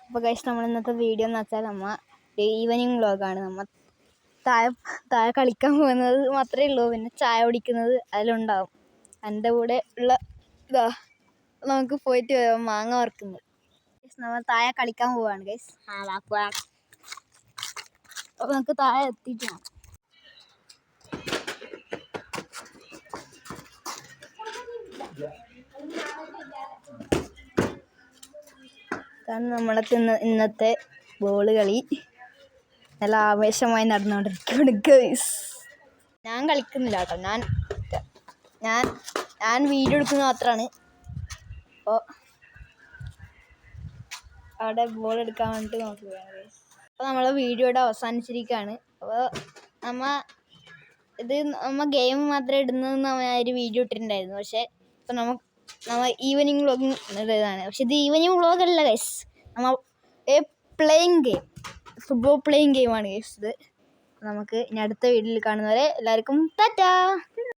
അപ്പോൾ ഗൈസ് നമ്മൾ ഇന്നത്തെ വീഡിയോ എന്ന് വെച്ചാൽ ഈവനിങ് വ്ളോഗാണ്. താഴെ കളിക്കാൻ പോകുന്നത് മാത്രമേ ഉള്ളൂ. പിന്നെ ചായ കുടിക്കുന്നത് അതിലുണ്ടാവും. എൻ്റെ കൂടെ ഉള്ള ഇതാ നമുക്ക് പോയിട്ട് മാങ്ങ വറുക്കുന്നത്. നമ്മൾ താഴെ കളിക്കാൻ പോവാണ് ഗൈസ്. അപ്പോൾ നമുക്ക് താഴെ എത്തിയിട്ട് കാണാം. കാരണം നമ്മളെ ഇന്നത്തെ ബോൾ കളി നല്ല ആവേശമായി നടന്നുകൊണ്ടിരിക്കുകയാണ് ഗൈസ്. ഞാൻ കളിക്കുന്നില്ല കേട്ടോ, ഞാൻ വീഡിയോ എടുക്കുന്നത് മാത്രമാണ്. അപ്പോൾ അവിടെ ബോൾ എടുക്കാൻ വേണ്ടിയിട്ട് നോക്കുകയാണ് ഗൈസ്. അപ്പോൾ നമ്മളെ വീഡിയോയുടെ അവസാനിച്ചിരിക്കുകയാണ്. അപ്പോൾ നമ്മ ഗെയിം മാത്രമേ ഇടുന്നതെന്ന് ഒരു വീഡിയോ ഇട്ടിട്ടുണ്ടായിരുന്നു. പക്ഷേ ഇപ്പോൾ നമ്മ ഈവനിങ് വ്ളോഗിങ് ഇതാണ്. പക്ഷെ ഇത് ഈവനിങ് വ്ളോഗല്ല guys, playing game, football playing ഗെയിമാണ് ഗൈസ് ഇത്. നമുക്ക് ഇനി അടുത്ത വീഡിയോയിൽ കാണുന്നവരെ എല്ലാവർക്കും ടാറ്റാ.